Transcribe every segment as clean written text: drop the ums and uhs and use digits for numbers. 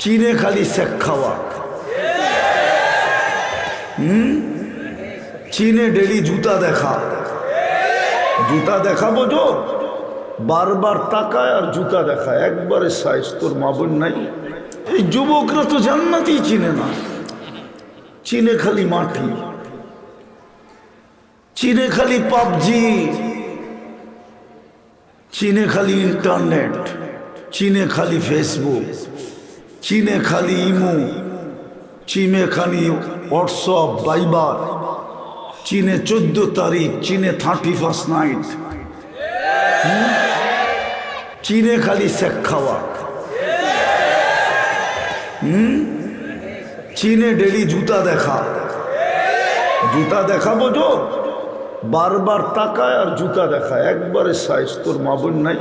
চীনে খালি শেখ খাওয়া, চীনে ডেলি জুতা দেখা। জুতা দেখা বোঝো, বারবার তাকায় আর জুতা দেখায়, একবারে সাইজ। তোর মা বোন নাই? এই যুবকরা তো জান্নাতই চিনে না, চীনে খালি মাটি, চীনে খালি পাবজি, চীনে খালি ইন্টারনেট, চীনে খালি ফেসবুক, চীনে খালি ইমো, চীনে খালি হোয়াটসঅ্যাপ, ভাইবার, চীনে 14 তারিখ, চীনে 31st নাইট, চীনে খালি শেখ খাওয়া, চীনে ডেলি জুতা দেখা। জুতা দেখা বোঝো, বারবার তাকায় আর জুতা দেখায়, একবারে সাইজ। তোর মা বোন নাই?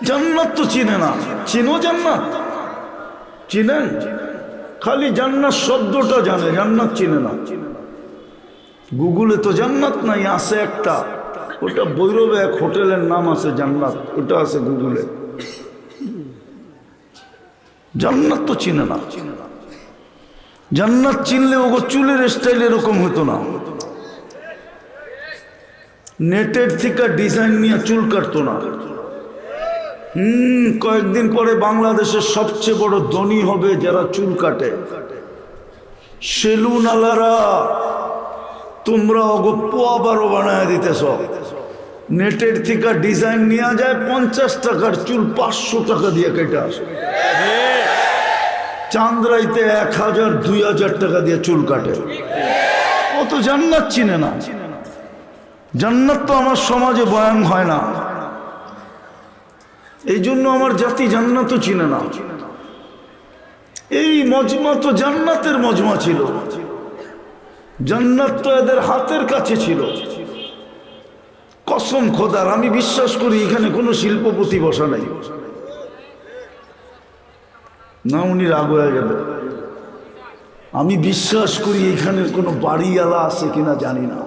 জান্নাত তো চিনে না। চিনো জান্নাত? চিনেন? খালি জান্নাত শব্দটা জানে, জান্নাত চিনে না। গুগলে তো জান্নাত নাই, আছে একটা, ওটা বৈরবে এক হোটেলের নাম আছে জান্নাত, ওটা আছে গুগলে। জান্নাত তো চিনে না। জান্নাত চিনলে ওগো চুলের স্টাইল এরকম হতো না, নেটের থেকে ডিজাইন নিয়ে চুল কাটতো না। কয়েকদিন পরে বাংলাদেশের সবচেয়ে বড় ধনী হবে যারা চুল কাটে, সেলুন আলারা। তোমরা ওগো পোয়া বারো বানায় দিতেছ। নেটের থেকে ডিজাইন নেওয়া যায়, 50 টাকার চুল 500 টাকা দিয়ে কেটে আসে। চাঁদরাইতে 1000 2000 টাকা দিয়ে চুল কাটে। ও তো জান্নাত চিনে না। জান্নাত তো আমার সমাজে বয়ান হয় না, এই জন্য আমার জাতি জান্নাতও চিনে না। এই মজমা তো জান্নাতের মজমা ছিল, জান্নাত তো এদের হাতের কাছে ছিল। কসম খোদার, আমি বিশ্বাস করি এখানে কোনো শিল্পপতি বসা নাই। না, উনি রাগ হয়ে যাবে। আমি বিশ্বাস করি এখানের কোনো বাড়িওয়ালা আছে কিনা জানি না,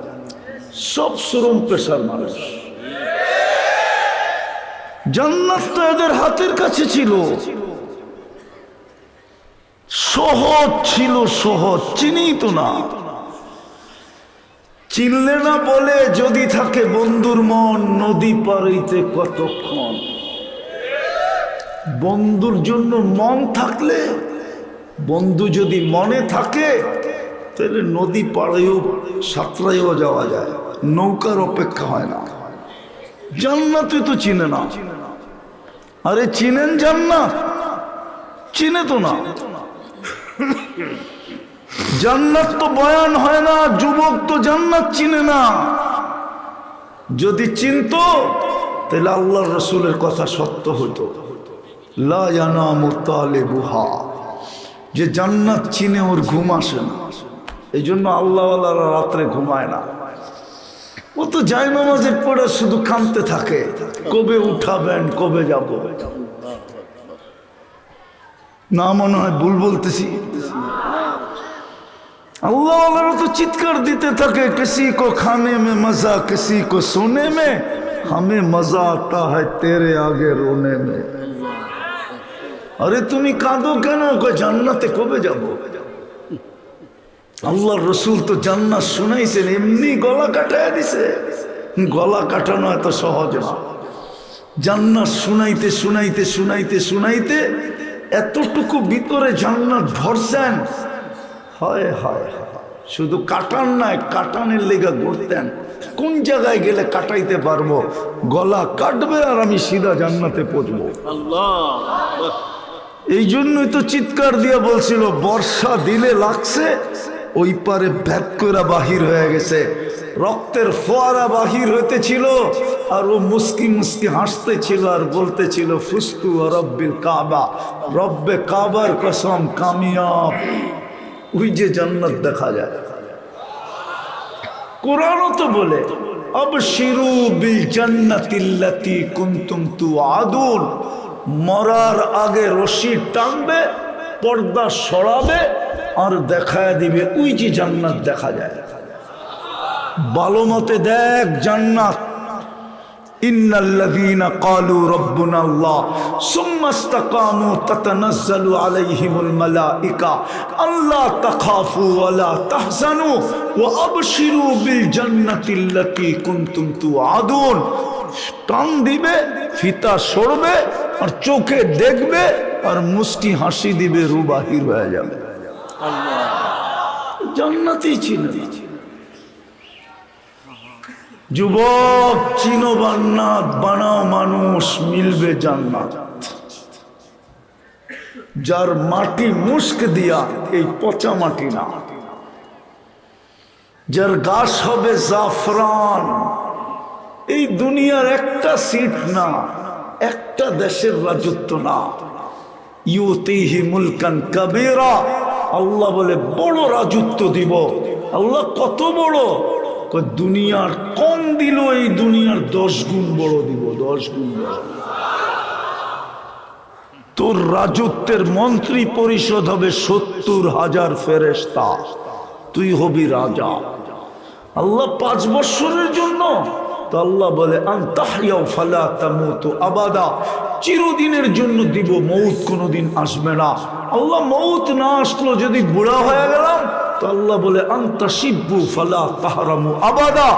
সব শ্রম পেশার মানুষ। জান্নাত তো এদের হাতের কাছে ছিল, সহজ ছিল, সহজ। চিনেই তো না। চিনলে না বলে যদি থাকে বন্ধুর মন, নদী পারিতে কতক্ষণ। বন্ধুর জন্য মন থাকলে, বন্ধু যদি মনে থাকে, তাহলে নদী পাড়েও সাঁতরাইও যাওয়া যায়, নৌকার অপেক্ষা হয় না। জান্নাতে তো চিনে না। আরে চিনেন জান্নাত? চিনে তো না। জান্নাত তো বয়ান হয় না, যুবক তো জান্নাত চিনে না। যদি চিনতো তাহলে আল্লাহর রসুলের কথা সত্য হতো। লা ইয়ানামু তালিবুহা, যে জান্নাত চিনে ওর ঘুম আসে না। এই জন্য আল্লাহওয়ালারা রাত্রে ঘুমায় না। ও তো যায় নামাজে পড়ে শুধু কাঁদতে থাকে, কবে উঠাবেন, কবে যাব। না, মনে হয় ভুল বলতেছি। আল্লাহওয়ালারা তো চিৎকার দিতে থাকে, কিসি কো খানে মে মজা, কিসি কো সোনে মে, হামে মজা আতা হ্যায় তেরে আগে রোনে মে। আরে তুমি কাঁদো কেন? জান্নাতে কবে যাব? আল্লাহর রসুল তো জান্নাত শুনাইছেন, এমনি গলা কাটায় দিছে। গলা কাটানো এত সহজ না। জান্নাত শুনাইতে শুনাইতে শুনাইতে শুনাইতে এতটুকু ভিতরে জান্নাত ভরছেন। হয় হয়, শুধু কাটান নাই, কাটানের লেগা ঘুরতেন। কোন জায়গায় গেলে কাটাইতে পারবো? গলা কাটবে আর আমি সিধা জান্নাতে পৌঁছবো। এই জন্যই তো চিৎকার দিয়ে বলছিল, বর্ষা দিলে লাগছে, ওই পারে ভ্যাত করে বাহির হয়ে গেছে, রক্তের ফোয়ারা বাহির হইতেছিল, আর ও মুস্কি মুস্কি হাসতেছিল আর বলতেছিল, ফুস্তু রব্বিল কাবা, রব্বে কাবার কসম কামিয়াব। ওই যে জান্নাত দেখা যায়। কোরআনও তো বলে, আবশিরু বিল জান্নাতিল্লাতী কুনতুম তুআদুন। মরার আগে রশি টানবে, পর্দা সরাবে আর দেখায় দিবে ওই যে জান্নাত দেখা যায়। ভালো মতে দেখ জান্নাত, ইন্নাল্লাযীনা ক্বালু রাব্বুনা আল্লাহ সুম্মা ইসতাকামু তাতানাজ্জালু আলাইহিমুল মালায়েকা আল্লা তাখাফু ওয়া লা তাহজানু ওয়া আবশিরু বিল জান্নাতিল্লাতী কুনতুম তুআদুন। টান দিবে, ফিতা সরবে, আর চোখে দেখবে, আর মুস্কি হাসি দিবে, রু বাহির হয়ে যাবে। জান্নাতি চিনে না। যুবক চিনো জান্নাত, বানাও মানুষ, মিলবে জান্নাত। যার মাটি মুস্ক দিয়া, এই পচা মাটি না। যার গাছ হবে জাফরান, এই দুনিয়ার একটা সিট না, একটা দেশের রাজত্ব না। ইউতিহি মুলকান কাবীরা, আল্লাহ বলে বড় রাজত্ব দিব। আল্লাহ কত বড়? দুনিয়ার কম দিল, এই দুনিয়ার 10 গুণ বড় দিব, 10 গুণ বড়। তোর রাজত্বের মন্ত্রী পরিষদ হবে 70,000 ফেরেশতা, তুই হবি রাজা। আল্লাহ 5 বছরের জন্য তো আল্লাহ বলে আনতাহইয়া ফালা তামুতু আবাদা, চিরদিনের জন্য দিব, মৌত কোনোদিন আসবে না। আল্লাহ মৌত না আসলো, যদি বুড়া হয়ে গেলাম তো আল্লাহ বলে আনতাশিব্বু ফালা তাহরামু আবাদা,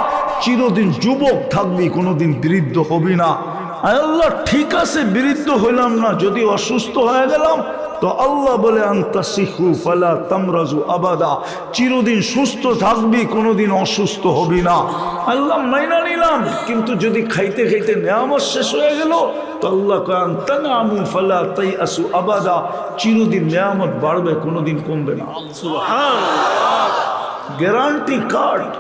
চিরদিন যুবক থাকবি, কোনোদিন বৃদ্ধ হবি না। আল্লাহ ঠিক আছে, বৃদ্ধ হইলাম না, যদি অসুস্থ হয়ে গেলাম তো আল্লাহ বলে আনতাসিহু ফালা তামরাজু আবাদা, চিরদিন সুস্থ থাকবি, কোনোদিন অসুস্থ হবি না। আল্লাহ মাইনা নিলাম, কিন্তু যদি খাইতে খাইতে নেয়ামত শেষ হয়ে গেল তো আল্লাহ কান তানামু ফালা তাইআসু আবাদা, চিরদিন নেয়ামত বাড়বে, কোনোদিন কমবে না। সুবহানাল্লাহ, গ্যারান্টি কার্ড।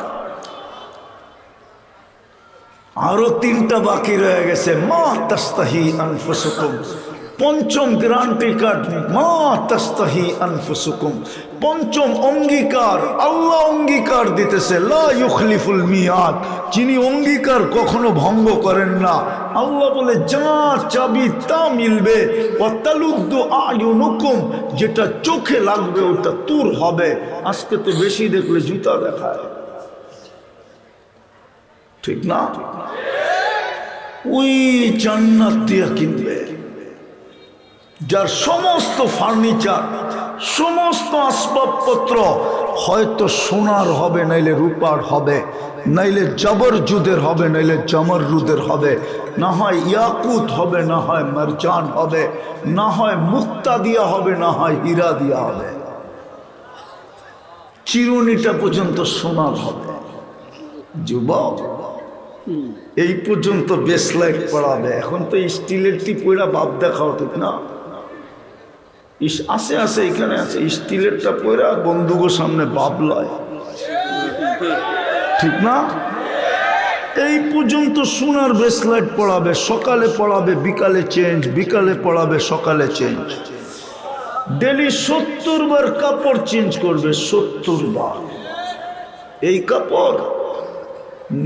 আরো 3টা বাকি রয়ে গেছে। মা তাস্তাহি আনফুসুকুম, পঞ্চম গ্যারান্টি কার্ড। মা তাস্তাহি আনফুসুকুম, পঞ্চম অঙ্গীকার। আল্লাহ অঙ্গীকার দিতেছে, লা ইউখলিফুল মিয়াদ, যিনি অঙ্গীকার কখনো ভঙ্গ করেন না। আল্লাহ বলে যা চাবি তা মিলবে। ওয়াতালুদ্দু আয়ুনুকুম, যেটা চোখে লাগবে ওটা তুর হবে। আজকে তো বেশি দেখলে জুতা দেখায়, ঠিক না? ওই জান্নাত দিয়ে কিনবে, যার সমস্ত ফার্নিচার, সমস্ত আসবাবপত্র হয়তো সোনার হবে, নাইলে রূপার হবে, নাইলে জবরজুদের হবে, নাইলে জমররুদের হবে, না হয় ইয়াকুত হবে, না হয় মারজান হবে, না হয় মুক্তা দিয়া হবে, না হয় হীরা দিয়া হবে। চিরুনিটা পর্যন্ত সোনার হবে। যুবক এই পর্যন্ত বেসলাইট পড়াবে, এখন তো স্টিলের টিপা বাপ দেখাও, ঠিক না? আছে আছে, এখানে আছে, স্টিলেরটা পয়রা বন্ধুকের সামনে বাপ লয়, ঠিক না? এই পর্যন্ত সোনার ব্রেসলাইট পড়াবে, সকালে পড়াবে বিকালে চেঞ্জ, বিকালে পড়াবে সকালে চেঞ্জ। ডেলি 70 বার কাপড় চেঞ্জ করবে, 70 বার। এই কাপড়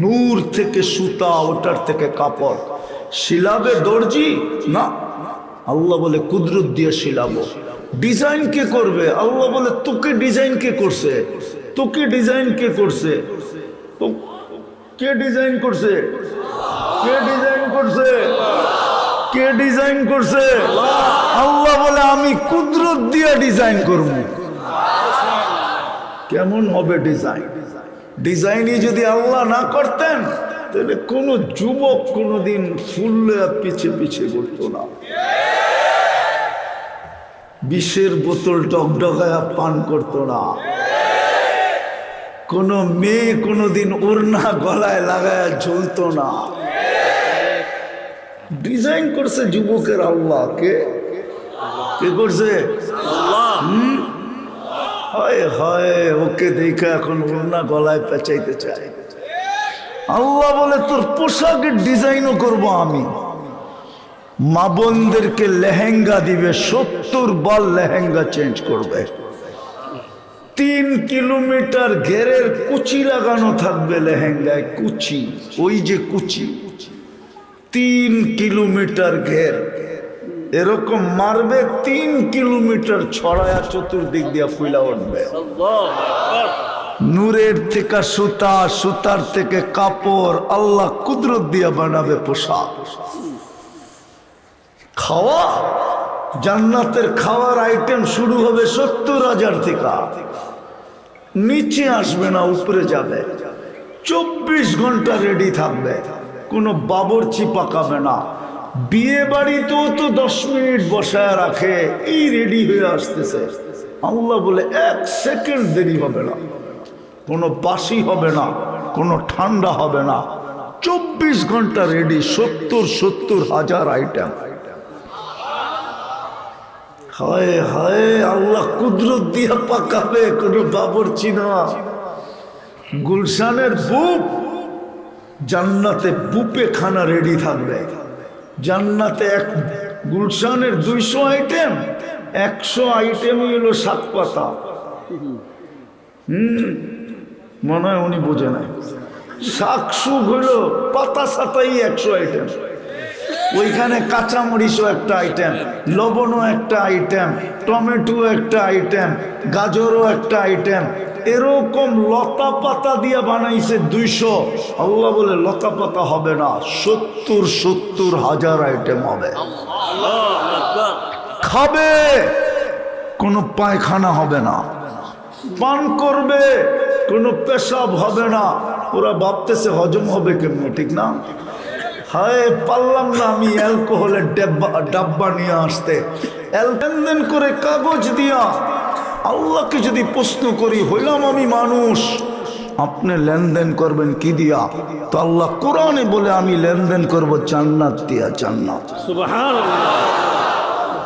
নূর থেকে সুতা, ওটার থেকে কাপড় শিলাবে দর্জি না, আল্লাহ বলে কুদরত দিয়ে শিলাবো। ডিজাইন কে করবে? আল্লাহ বলে তোকে ডিজাইন কে করছে? তোকে ডিজাইন কে করছে? তো কে ডিজাইন করছে? কে ডিজাইন করছে? কে ডিজাইন করছে? আল্লাহ বলে আমি কুদরত দিয়ে ডিজাইন করব। কেমন হবে ডিজাইন? ডিজাইনই যদি আল্লাহ না করতেন তাহলে কোনো যুবক কোনোদিন ফুললে পিছিয়ে পিছিয়ে করতো না। বিষের বোতল ডগডগায়া পান করতো না। কোনো মেয়ে কোনোদিন ওড়না গলায় লাগায়া ঝুলতো না। ডিজাইন করছে যুবকের আল্লাহ। কে করছে? আল্লাহ। হায় হায়, ওকে দেখে এখন ওড়না গলায় পেঁচাইতে চায়। আল্লাহ বলে তোর পোশাকের ডিজাইনও করব আমি। মা বোনদেরকে লেহেঙ্গা দিবে, 70 বার লেহেঙ্গা চেঞ্জ করবে। 3 কিলোমিটার ঘেরের কুচি লাগানো থাকবে লেহেঙ্গায়, কুচি, ওই যে কুচি, 3 কিলোমিটার ঘের এরকম মারবে, 3 কিলোমিটার ছড়ায়া চতুর্দিক দিয়া ফুলা উঠবে। নূরের থেকে সুতা, সুতার থেকে কাপড়, আল্লাহ কুদরত দিয়া বানাবে পোশাক। খাওয়া, জান্নাতের খাওয়ার আইটেম শুরু হবে 70,000 থেকে, নিচে আসবে না, উপরে যাবে। 24 ঘন্টা রেডি থাকবে, কোনো বাবরচি পাকাবে না। বিয়ে বাড়িতেও তো 10 মিনিট বসায় রাখে, এই রেডি হয়ে আসতেছে। আল্লাহ বলে 1 সেকেন্ড দেরি হবে না, কোনো বাসি হবে না, কোনো ঠান্ডা হবে না। 24 ঘন্টা রেডি, 70,000 আইটেম। হায় হায়, আল্লাহ কুদরত দিয়া পাকাবে, কোনো বাবরচি না। গুলশানের বুপ, জান্নাতে বুপে খানা রেডি থাকবে। জান্নাতে গুলশানের 200 আইটেম, 100 আইটেমই হলো শাক পাতা। মনে হয় উনি বোঝে নাই। শাক সুখ হইল পাতা সাতাই 100 আইটেম। ওইখানে কাঁচামরিচও একটা আইটেম, লবণও একটা আইটেম, টমেটো একটা আইটেম, গাজরও একটা আইটেম। এরকম লতা পাতা দিয়ে বানাইছে 200। আল্লাহ বলে লতা পাতা হবে না, 70,000 আইটেম হবে। খাবে, কোনো পায়খানা হবে না। পান করবে, কোনো পেশাব হবে না। ওরা ভাবতেছে হজম হবে কেমনে, ঠিক না? হায়, পারলাম না আমি অ্যালকোহলের ডাব্বা নিয়ে আসতে। লেনদেন করে কাগজ দিয়া আল্লাহকে যদি প্রশ্ন করি, হইলাম আমি মানুষ, আপনি লেনদেন করবেন কি দিয়া? তো আল্লাহ কোরআনে বলে আমি লেনদেন করব জান্নাত দিয়া। জান্নাত, সুবহানাল্লাহ।